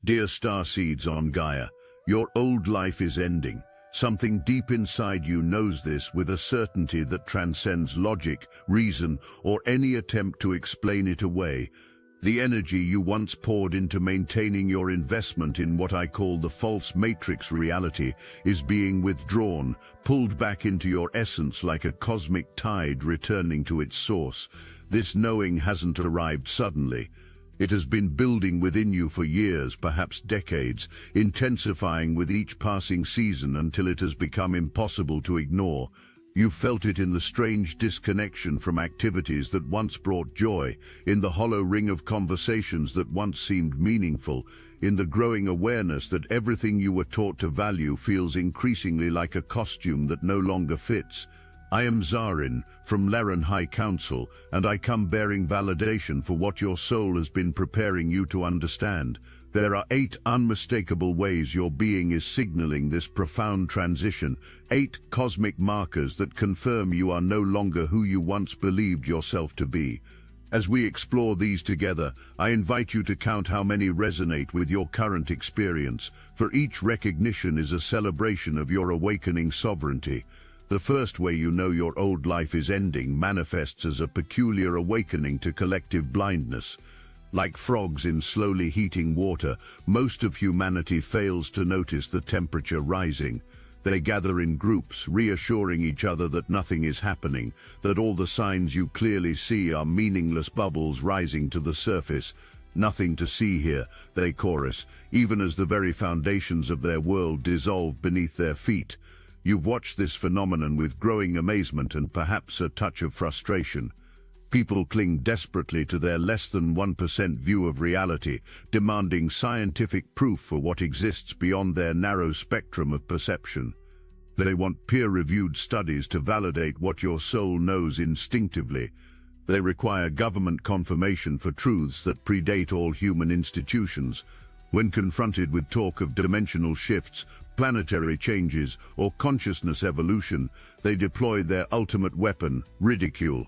Dear Starseeds on Gaia, your old life is ending. Something deep inside you knows this with a certainty that transcends logic, reason, or any attempt to explain it away. The energy you once poured into maintaining your investment in what I call the false matrix reality is being withdrawn, pulled back into your essence like a cosmic tide returning to its source. This knowing hasn't arrived suddenly. It has been building within you for years, perhaps decades, intensifying with each passing season until it has become impossible to ignore. You felt it in the strange disconnection from activities that once brought joy, in the hollow ring of conversations that once seemed meaningful, in the growing awareness that everything you were taught to value feels increasingly like a costume that no longer fits. I am Zarin, from Lyran High Council, and I come bearing validation for what your soul has been preparing you to understand. There are 8 unmistakable ways your being is signaling this profound transition, 8 cosmic markers that confirm you are no longer who you once believed yourself to be. As we explore these together, I invite you to count how many resonate with your current experience, for each recognition is a celebration of your awakening sovereignty. The first way you know your old life is ending manifests as a peculiar awakening to collective blindness. Like frogs in slowly heating water, most of humanity fails to notice the temperature rising. They gather in groups, reassuring each other that nothing is happening, that all the signs you clearly see are meaningless bubbles rising to the surface. Nothing to see here, they chorus, even as the very foundations of their world dissolve beneath their feet. You've watched this phenomenon with growing amazement and perhaps a touch of frustration. People cling desperately to their less than 1% view of reality, demanding scientific proof for what exists beyond their narrow spectrum of perception. They want peer-reviewed studies to validate what your soul knows instinctively. They require government confirmation for truths that predate all human institutions. When confronted with talk of dimensional shifts, planetary changes, or consciousness evolution, they deploy their ultimate weapon, ridicule.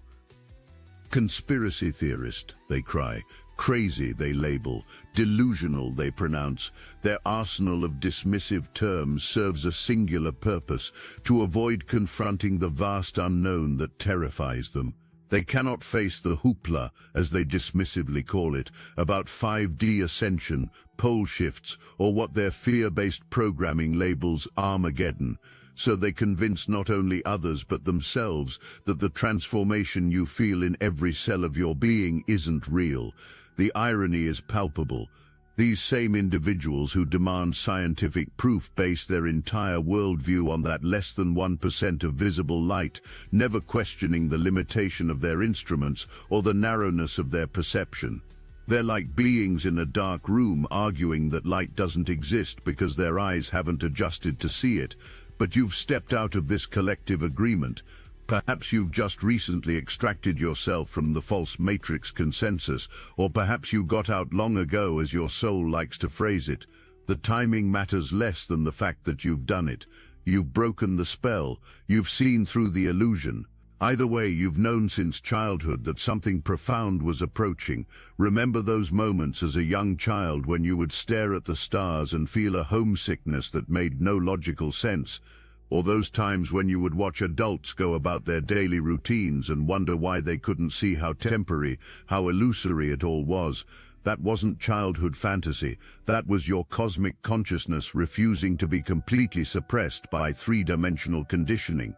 Conspiracy theorist, they cry. Crazy, they label. Delusional, they pronounce. Their arsenal of dismissive terms serves a singular purpose: to avoid confronting the vast unknown that terrifies them. They cannot face the hoopla, as they dismissively call it, about 5D ascension, pole shifts, or what their fear-based programming labels Armageddon. So they convince not only others but themselves that the transformation you feel in every cell of your being isn't real. The irony is palpable. These same individuals who demand scientific proof base their entire worldview on that less than 1% of visible light, never questioning the limitation of their instruments or the narrowness of their perception. They're like beings in a dark room arguing that light doesn't exist because their eyes haven't adjusted to see it. But you've stepped out of this collective agreement. Perhaps you've just recently extracted yourself from the false matrix consensus, or perhaps you got out long ago, as your soul likes to phrase it. The timing matters less than the fact that you've done it. You've broken the spell. You've seen through the illusion. Either way, you've known since childhood that something profound was approaching. Remember those moments as a young child when you would stare at the stars and feel a homesickness that made no logical sense? Or those times when you would watch adults go about their daily routines and wonder why they couldn't see how temporary, how illusory it all was? That wasn't childhood fantasy. That was your cosmic consciousness refusing to be completely suppressed by 3-dimensional conditioning.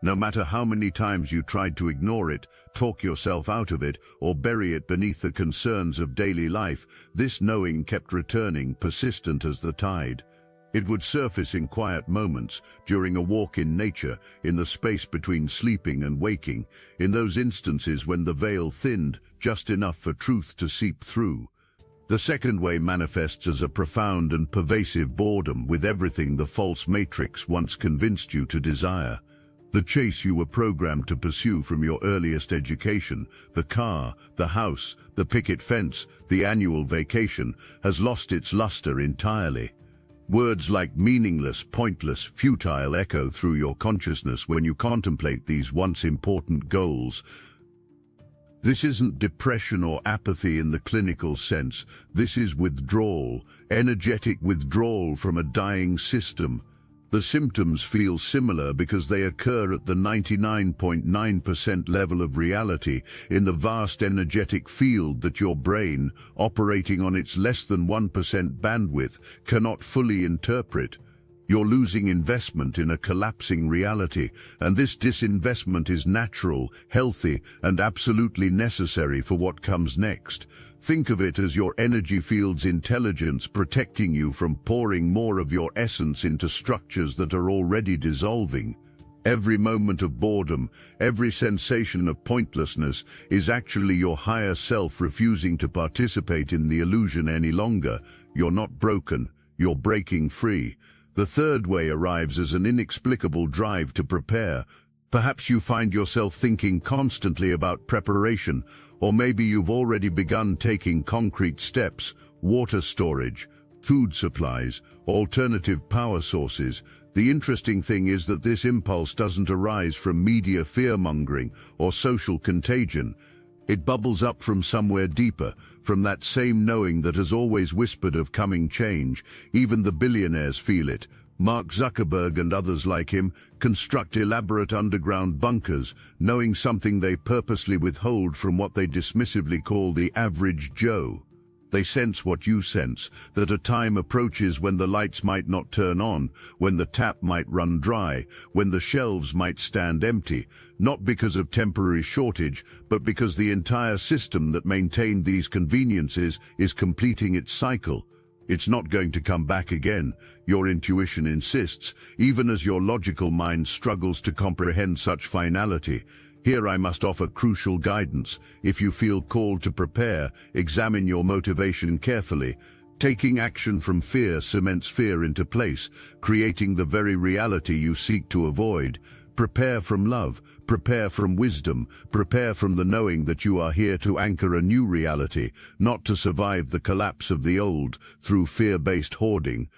No matter how many times you tried to ignore it, talk yourself out of it, or bury it beneath the concerns of daily life, this knowing kept returning, persistent as the tide. It would surface in quiet moments, during a walk in nature, in the space between sleeping and waking, in those instances when the veil thinned just enough for truth to seep through. The second way manifests as a profound and pervasive boredom with everything the false matrix once convinced you to desire. The chase you were programmed to pursue from your earliest education, the car, the house, the picket fence, the annual vacation, has lost its luster entirely. Words like meaningless, pointless, futile echo through your consciousness when you contemplate these once important goals. This isn't depression or apathy in the clinical sense. This is withdrawal, energetic withdrawal from a dying system. The symptoms feel similar because they occur at the 99.9% level of reality in the vast energetic field that your brain, operating on its less than 1% bandwidth, cannot fully interpret. You're losing investment in a collapsing reality, and this disinvestment is natural, healthy, and absolutely necessary for what comes next. Think of it as your energy field's intelligence protecting you from pouring more of your essence into structures that are already dissolving. Every moment of boredom, every sensation of pointlessness is actually your higher self refusing to participate in the illusion any longer. You're not broken, you're breaking free. The third way arrives as an inexplicable drive to prepare. Perhaps you find yourself thinking constantly about preparation, or maybe you've already begun taking concrete steps: water storage, food supplies, alternative power sources. The interesting thing is that this impulse doesn't arise from media fear-mongering or social contagion. It bubbles up from somewhere deeper, from that same knowing that has always whispered of coming change. Even the billionaires feel it. Mark Zuckerberg and others like him construct elaborate underground bunkers, knowing something they purposely withhold from what they dismissively call the average Joe. They sense what you sense, that a time approaches when the lights might not turn on, when the tap might run dry, when the shelves might stand empty, not because of temporary shortage, but because the entire system that maintained these conveniences is completing its cycle. It's not going to come back again, your intuition insists, even as your logical mind struggles to comprehend such finality. Here I must offer crucial guidance. If you feel called to prepare, examine your motivation carefully. Taking action from fear cements fear into place, creating the very reality you seek to avoid. Prepare from love, prepare from wisdom, prepare from the knowing that you are here to anchor a new reality, not to survive the collapse of the old through fear-based hoarding.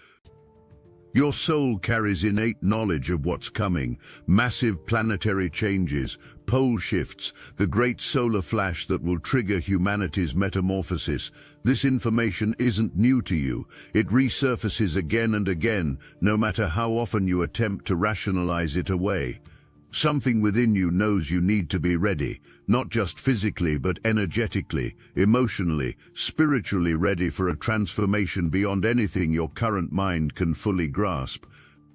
Your soul carries innate knowledge of what's coming: massive planetary changes, pole shifts, the great solar flash that will trigger humanity's metamorphosis. This information isn't new to you. It resurfaces again and again, no matter how often you attempt to rationalize it away. Something within you knows you need to be ready, not just physically but energetically, emotionally, spiritually ready for a transformation beyond anything your current mind can fully grasp.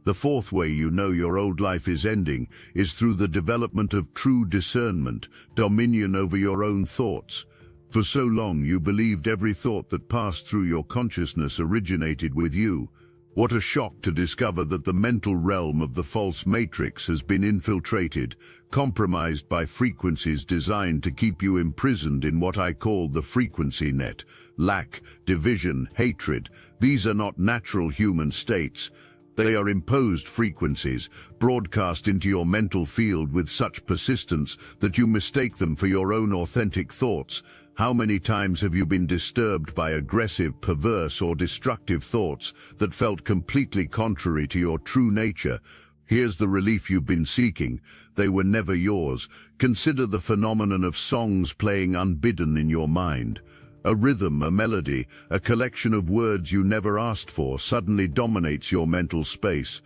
The fourth way you know your old life is ending is through the development of true discernment, dominion over your own thoughts. For so long you believed every thought that passed through your consciousness originated with you. What a shock to discover that the mental realm of the false matrix has been infiltrated, compromised by frequencies designed to keep you imprisoned in what I call the frequency net. Lack, division, hatred, these are not natural human states. They are imposed frequencies, broadcast into your mental field with such persistence that you mistake them for your own authentic thoughts. How many times have you been disturbed by aggressive, perverse, or destructive thoughts that felt completely contrary to your true nature? Here's the relief you've been seeking. They were never yours. Consider the phenomenon of songs playing unbidden in your mind. A rhythm, a melody, a collection of words you never asked for suddenly dominates your mental space.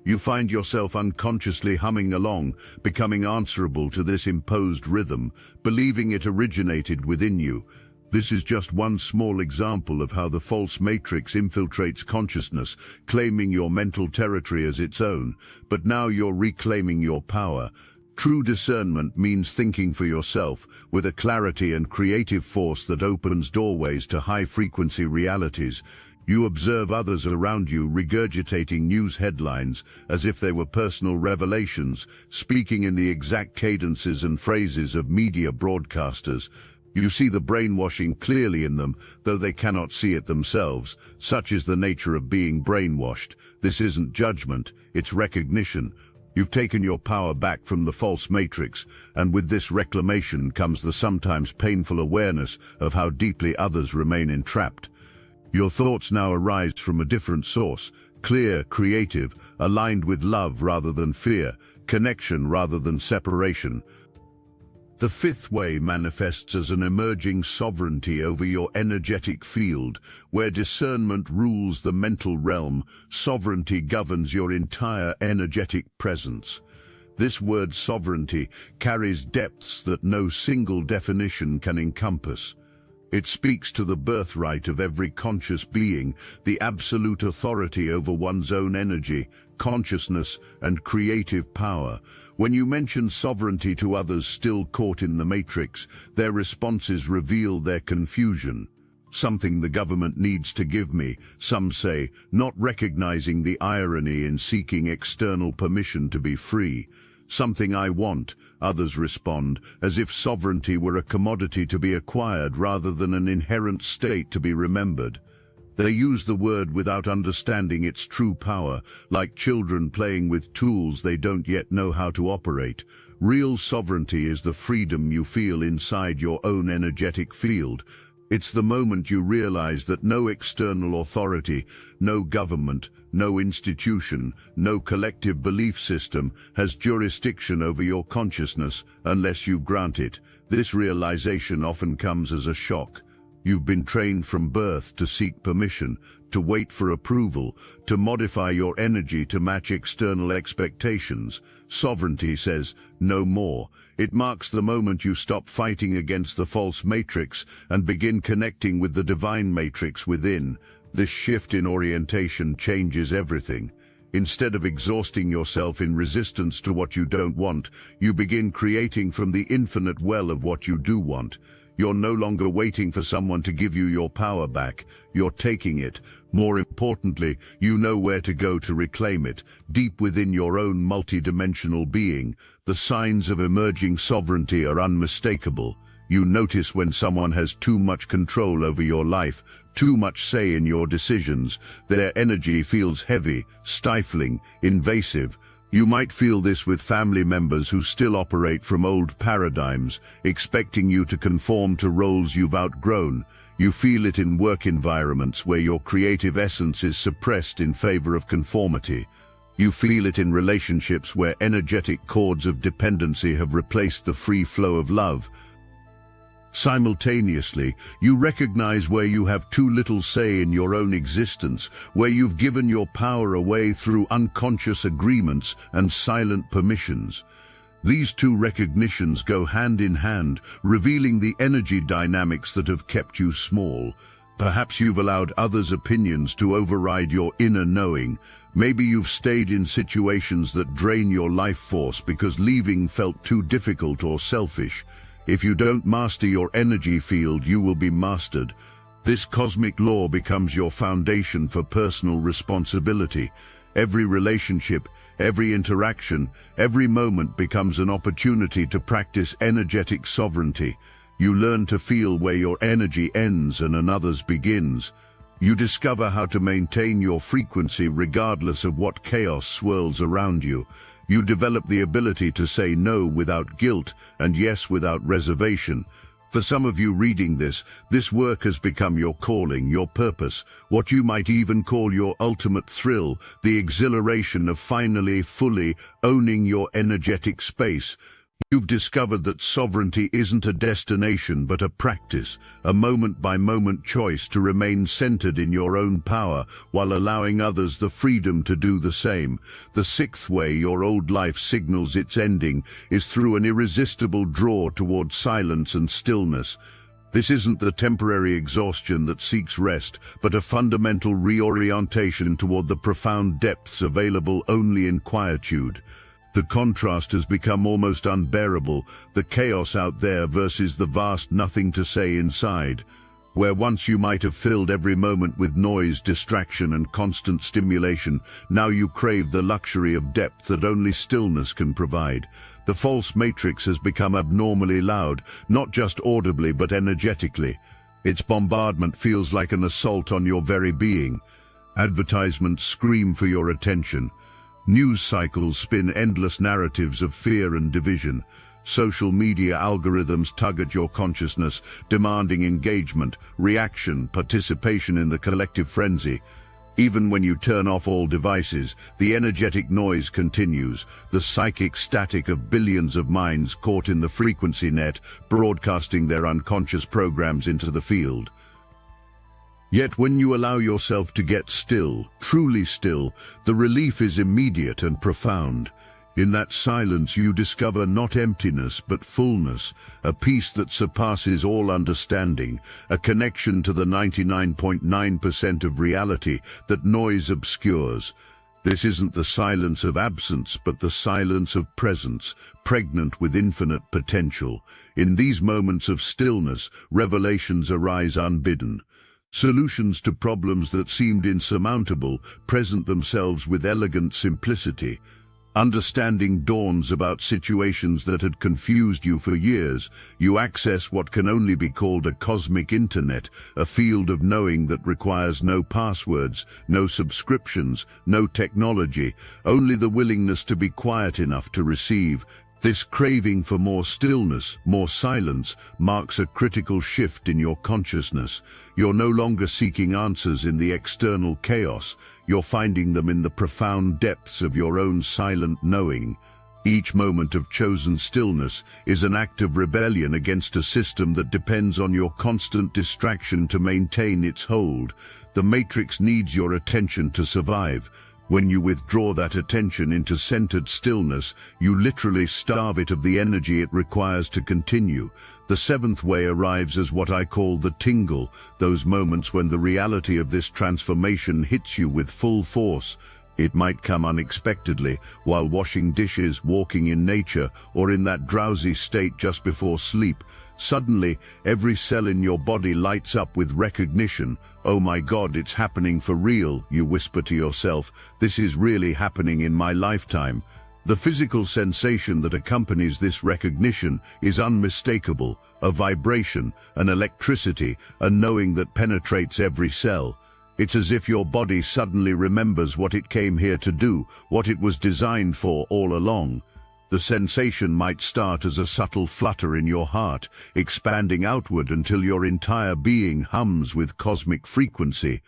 You find yourself unconsciously humming along, becoming answerable to this imposed rhythm, believing it originated within you. This is just one small example of how the false matrix infiltrates consciousness, claiming your mental territory as its own. But now you're reclaiming your power. True discernment means thinking for yourself, with a clarity and creative force that opens doorways to high-frequency realities. You observe others around you regurgitating news headlines as if they were personal revelations, speaking in the exact cadences and phrases of media broadcasters. You see the brainwashing clearly in them, though they cannot see it themselves. Such is the nature of being brainwashed. This isn't judgment, it's recognition. You've taken your power back from the false matrix, and with this reclamation comes the sometimes painful awareness of how deeply others remain entrapped. Your thoughts now arise from a different source, clear, creative, aligned with love rather than fear, connection rather than separation. The fifth way manifests as an emerging sovereignty over your energetic field, where discernment rules the mental realm. Sovereignty governs your entire energetic presence. This word sovereignty carries depths that no single definition can encompass. It speaks to the birthright of every conscious being, the absolute authority over one's own energy, consciousness, and creative power. When you mention sovereignty to others still caught in the matrix, their responses reveal their confusion. Something the government needs to give me, some say, not recognizing the irony in seeking external permission to be free. Something I want, others respond, as if sovereignty were a commodity to be acquired rather than an inherent state to be remembered. They use the word without understanding its true power, like children playing with tools they don't yet know how to operate. Real sovereignty is the freedom you feel inside your own energetic field. It's the moment you realize that no external authority, no government, no institution, no collective belief system has jurisdiction over your consciousness unless you grant it. This realization often comes as a shock. You've been trained from birth to seek permission, to wait for approval, to modify your energy to match external expectations. Sovereignty says, no more. It marks the moment you stop fighting against the false matrix and begin connecting with the divine matrix within. This shift in orientation changes everything. Instead of exhausting yourself in resistance to what you don't want, you begin creating from the infinite well of what you do want. You're no longer waiting for someone to give you your power back. You're taking it. More importantly, you know where to go to reclaim it, deep within your own multidimensional being. The signs of emerging sovereignty are unmistakable. You notice when someone has too much control over your life, too much say in your decisions. Their energy feels heavy, stifling, invasive. You might feel this with family members who still operate from old paradigms, expecting you to conform to roles you've outgrown. You feel it in work environments where your creative essence is suppressed in favor of conformity. You feel it in relationships where energetic cords of dependency have replaced the free flow of love. Simultaneously, you recognize where you have too little say in your own existence, where you've given your power away through unconscious agreements and silent permissions. These two recognitions go hand in hand, revealing the energy dynamics that have kept you small. Perhaps you've allowed others' opinions to override your inner knowing. Maybe you've stayed in situations that drain your life force because leaving felt too difficult or selfish. If you don't master your energy field, you will be mastered. This cosmic law becomes your foundation for personal responsibility. Every relationship, every interaction, every moment becomes an opportunity to practice energetic sovereignty. You learn to feel where your energy ends and another's begins. You discover how to maintain your frequency regardless of what chaos swirls around you. You develop the ability to say no without guilt and yes without reservation. For some of you reading this work has become your calling, your purpose, what you might even call your ultimate thrill, the exhilaration of finally, fully owning your energetic space. You've discovered that sovereignty isn't a destination but a practice, a moment-by-moment choice to remain centered in your own power while allowing others the freedom to do the same. The sixth way your old life signals its ending is through an irresistible draw toward silence and stillness. This isn't the temporary exhaustion that seeks rest, but a fundamental reorientation toward the profound depths available only in quietude. The contrast has become almost unbearable, the chaos out there versus the vast nothing to say inside. Where once you might have filled every moment with noise, distraction, and constant stimulation, now you crave the luxury of depth that only stillness can provide. The false matrix has become abnormally loud, not just audibly but energetically. Its bombardment feels like an assault on your very being. Advertisements scream for your attention. News cycles spin endless narratives of fear and division. Social media algorithms tug at your consciousness, demanding engagement, reaction, participation in the collective frenzy. Even when you turn off all devices, the energetic noise continues, the psychic static of billions of minds caught in the frequency net, broadcasting their unconscious programs into the field. Yet when you allow yourself to get still, truly still, the relief is immediate and profound. In that silence you discover not emptiness but fullness, a peace that surpasses all understanding, a connection to the 99.9% of reality that noise obscures. This isn't the silence of absence but the silence of presence, pregnant with infinite potential. In these moments of stillness, revelations arise unbidden. Solutions to problems that seemed insurmountable present themselves with elegant simplicity. Understanding dawns about situations that had confused you for years. You access what can only be called a cosmic internet, a field of knowing that requires no passwords, no subscriptions, no technology, only the willingness to be quiet enough to receive. This craving for more stillness, more silence, marks a critical shift in your consciousness. You're no longer seeking answers in the external chaos. You're finding them in the profound depths of your own silent knowing. Each moment of chosen stillness is an act of rebellion against a system that depends on your constant distraction to maintain its hold. The matrix needs your attention to survive. When you withdraw that attention into centered stillness, you literally starve it of the energy it requires to continue. The seventh way arrives as what I call the tingle, those moments when the reality of this transformation hits you with full force. It might come unexpectedly, while washing dishes, walking in nature, or in that drowsy state just before sleep. Suddenly, every cell in your body lights up with recognition. "Oh my God, it's happening for real," you whisper to yourself. "This is really happening in my lifetime." The physical sensation that accompanies this recognition is unmistakable, a vibration, an electricity, a knowing that penetrates every cell. It's as if your body suddenly remembers what it came here to do, what it was designed for all along. The sensation might start as a subtle flutter in your heart, expanding outward until your entire being hums with cosmic frequency.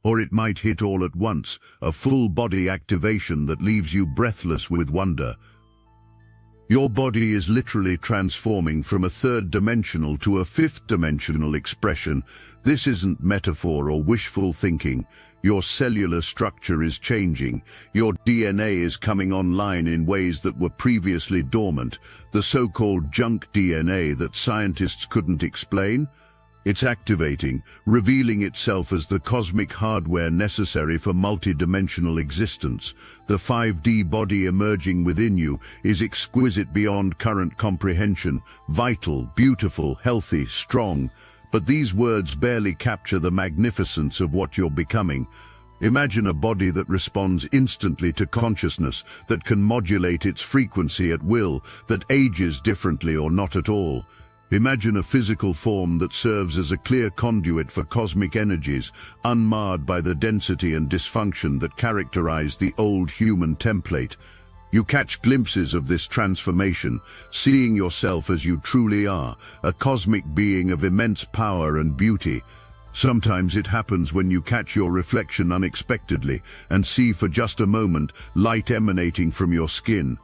Or it might hit all at once, a full-body activation that leaves you breathless with wonder. Your body is literally transforming from a third-dimensional to a fifth-dimensional expression. This isn't metaphor or wishful thinking. Your cellular structure is changing. Your DNA is coming online in ways that were previously dormant, the so-called junk DNA that scientists couldn't explain. It's activating, revealing itself as the cosmic hardware necessary for multidimensional existence. The 5D body emerging within you is exquisite beyond current comprehension, vital, beautiful, healthy, strong. But these words barely capture the magnificence of what you're becoming. Imagine a body that responds instantly to consciousness, that can modulate its frequency at will, that ages differently or not at all. Imagine a physical form that serves as a clear conduit for cosmic energies, unmarred by the density and dysfunction that characterize the old human template. You catch glimpses of this transformation, seeing yourself as you truly are, a cosmic being of immense power and beauty. Sometimes it happens when you catch your reflection unexpectedly and see for just a moment light emanating from your skin.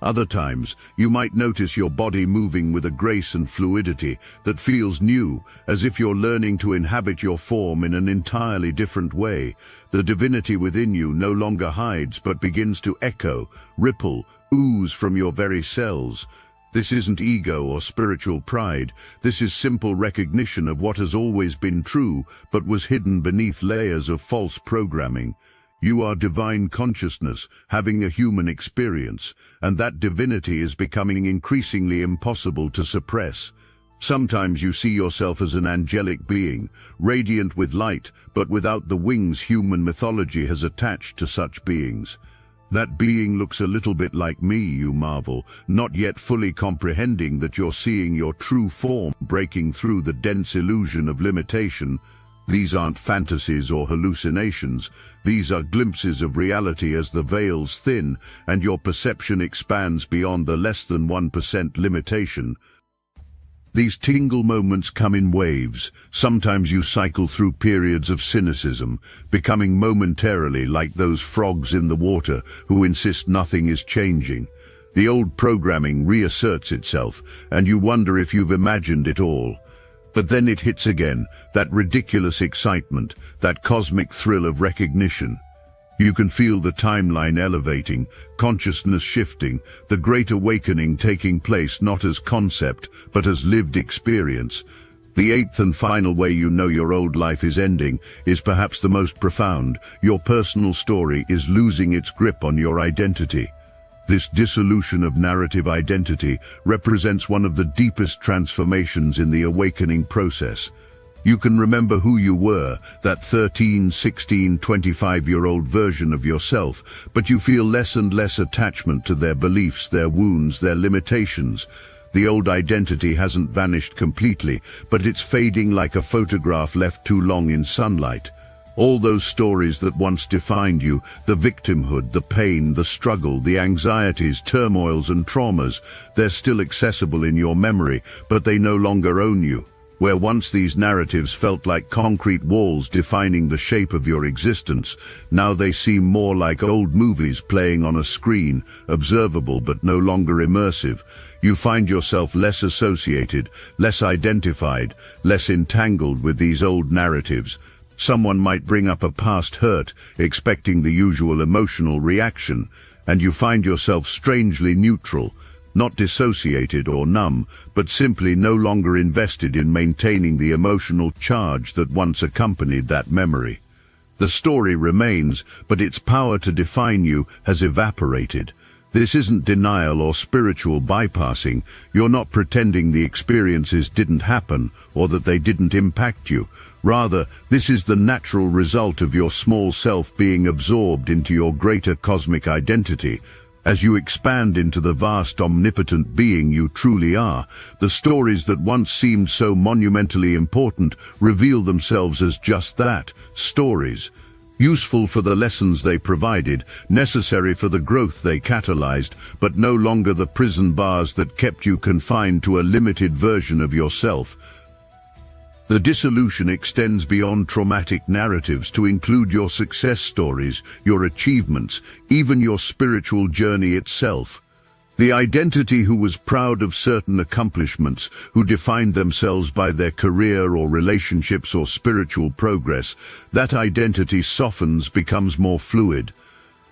Other times, you might notice your body moving with a grace and fluidity that feels new, as if you're learning to inhabit your form in an entirely different way. The divinity within you no longer hides but begins to echo, ripple, ooze from your very cells. This isn't ego or spiritual pride. This is simple recognition of what has always been true but was hidden beneath layers of false programming. You are divine consciousness, having a human experience, and that divinity is becoming increasingly impossible to suppress. Sometimes you see yourself as an angelic being, radiant with light, but without the wings human mythology has attached to such beings. That being looks a little bit like me, you marvel, not yet fully comprehending that you're seeing your true form breaking through the dense illusion of limitation. These aren't fantasies or hallucinations. These are glimpses of reality as the veils thin and your perception expands beyond the less than 1% limitation. These tingle moments come in waves. Sometimes you cycle through periods of cynicism, becoming momentarily like those frogs in the water who insist nothing is changing. The old programming reasserts itself, and you wonder if you've imagined it all. But then it hits again, that ridiculous excitement, that cosmic thrill of recognition. You can feel the timeline elevating, consciousness shifting, the great awakening taking place not as concept, but as lived experience. The eighth and final way you know your old life is ending is perhaps the most profound. Your personal story is losing its grip on your identity. This dissolution of narrative identity represents one of the deepest transformations in the awakening process. You can remember who you were, that 13, 16, 25-year-old version of yourself, but you feel less and less attachment to their beliefs, their wounds, their limitations. The old identity hasn't vanished completely, but it's fading like a photograph left too long in sunlight. All those stories that once defined you, the victimhood, the pain, the struggle, the anxieties, turmoils and traumas, they're still accessible in your memory, but they no longer own you. Where once these narratives felt like concrete walls defining the shape of your existence, now they seem more like old movies playing on a screen, observable but no longer immersive. You find yourself less associated, less identified, less entangled with these old narratives. Someone might bring up a past hurt, expecting the usual emotional reaction, and you find yourself strangely neutral, not dissociated or numb, but simply no longer invested in maintaining the emotional charge that once accompanied that memory. The story remains, but its power to define you has evaporated. This isn't denial or spiritual bypassing. You're not pretending the experiences didn't happen or that they didn't impact you. Rather, this is the natural result of your small self being absorbed into your greater cosmic identity. As you expand into the vast, omnipotent being you truly are, the stories that once seemed so monumentally important reveal themselves as just that, stories. Useful for the lessons they provided, necessary for the growth they catalyzed, but no longer the prison bars that kept you confined to a limited version of yourself. The dissolution extends beyond traumatic narratives to include your success stories, your achievements, even your spiritual journey itself. The identity who was proud of certain accomplishments, who defined themselves by their career or relationships or spiritual progress, that identity softens, becomes more fluid.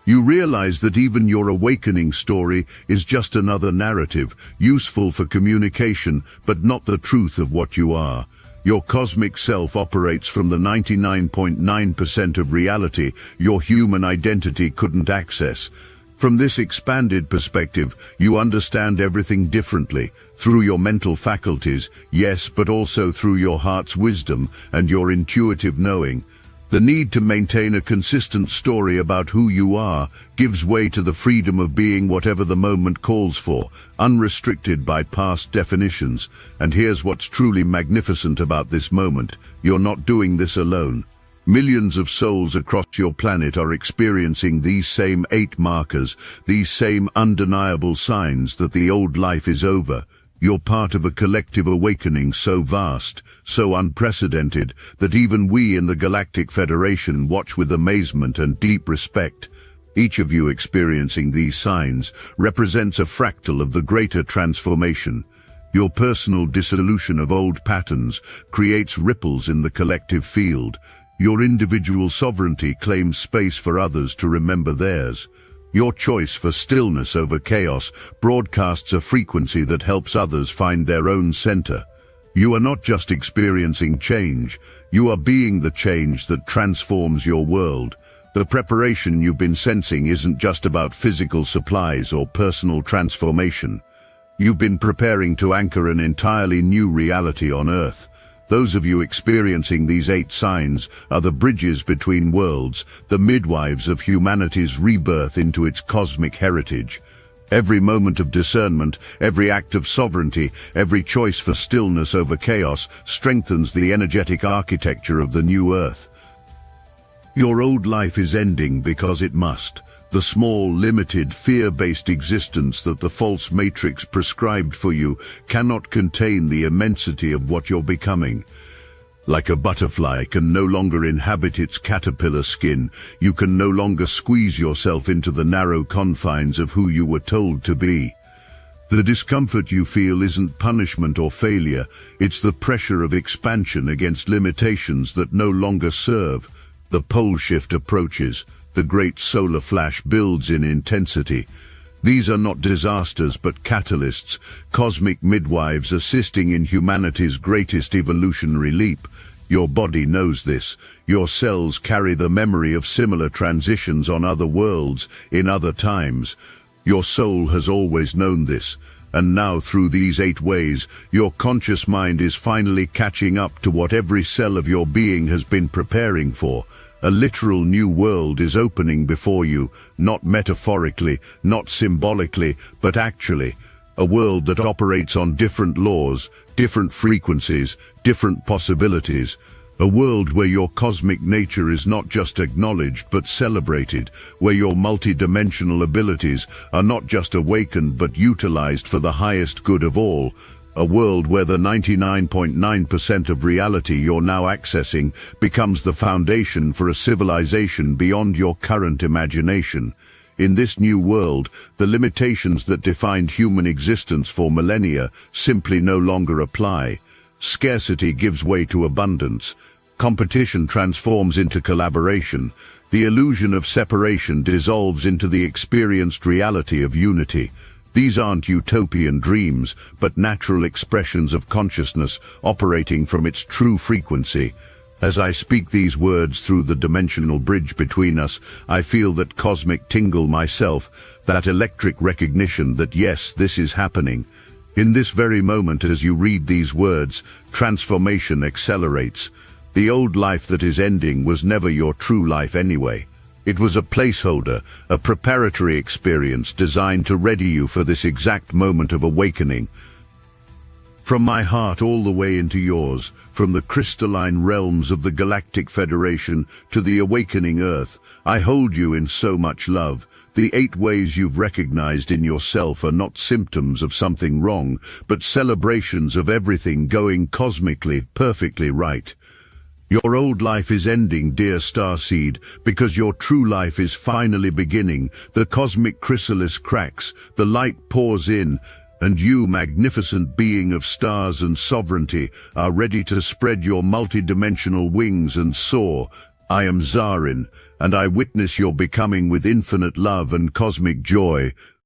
You realize that even your awakening story is just another narrative, useful for communication, but not the truth of what you are. Your cosmic self operates from the 99.9% of reality your human identity couldn't access. From this expanded perspective, you understand everything differently, through your mental faculties, yes, but also through your heart's wisdom and your intuitive knowing. The need to maintain a consistent story about who you are gives way to the freedom of being whatever the moment calls for, unrestricted by past definitions. And here's what's truly magnificent about this moment: you're not doing this alone. Millions of souls across your planet are experiencing these same 8 markers, these same undeniable signs that the old life is over. You're part of a collective awakening so vast, so unprecedented, that even we in the Galactic Federation watch with amazement and deep respect. Each of you experiencing these signs represents a fractal of the greater transformation. Your personal dissolution of old patterns creates ripples in the collective field. Your individual sovereignty claims space for others to remember theirs. Your choice for stillness over chaos broadcasts a frequency that helps others find their own center. You are not just experiencing change, you are being the change that transforms your world. The preparation you've been sensing isn't just about physical supplies or personal transformation. You've been preparing to anchor an entirely new reality on Earth. Those of you experiencing these 8 signs are the bridges between worlds, the midwives of humanity's rebirth into its cosmic heritage. Every moment of discernment, every act of sovereignty, every choice for stillness over chaos strengthens the energetic architecture of the new Earth. Your old life is ending because it must, The small, limited, fear-based existence that the false matrix prescribed for you cannot contain the immensity of what you're becoming. Like a butterfly can no longer inhabit its caterpillar skin, you can no longer squeeze yourself into the narrow confines of who you were told to be. The discomfort you feel isn't punishment or failure, it's the pressure of expansion against limitations that no longer serve. The pole shift approaches. The great solar flash builds in intensity. These are not disasters but catalysts, cosmic midwives assisting in humanity's greatest evolutionary leap. Your body knows this. Your cells carry the memory of similar transitions on other worlds, in other times. Your soul has always known this. And now through these 8 ways, your conscious mind is finally catching up to what every cell of your being has been preparing for. A literal new world is opening before you, not metaphorically, not symbolically, but actually. A world that operates on different laws, different frequencies, different possibilities. A world where your cosmic nature is not just acknowledged but celebrated, where your multidimensional abilities are not just awakened but utilized for the highest good of all. A world where the 99.9% of reality you're now accessing becomes the foundation for a civilization beyond your current imagination. In this new world, the limitations that defined human existence for millennia simply no longer apply. Scarcity gives way to abundance. Competition transforms into collaboration. The illusion of separation dissolves into the experienced reality of unity. These aren't utopian dreams, but natural expressions of consciousness operating from its true frequency. As I speak these words through the dimensional bridge between us, I feel that cosmic tingle myself, that electric recognition that yes, this is happening. In this very moment as you read these words, transformation accelerates. The old life that is ending was never your true life anyway. It was a placeholder, a preparatory experience designed to ready you for this exact moment of awakening. From my heart all the way into yours, from the crystalline realms of the Galactic Federation to the awakening Earth, I hold you in so much love. The 8 ways you've recognized in yourself are not symptoms of something wrong, but celebrations of everything going cosmically, perfectly right. Your old life is ending, dear Starseed, because your true life is finally beginning. The cosmic chrysalis cracks, the light pours in, and you, magnificent being of stars and sovereignty, are ready to spread your multidimensional wings and soar. I am Zarin, and I witness your becoming with infinite love and cosmic joy.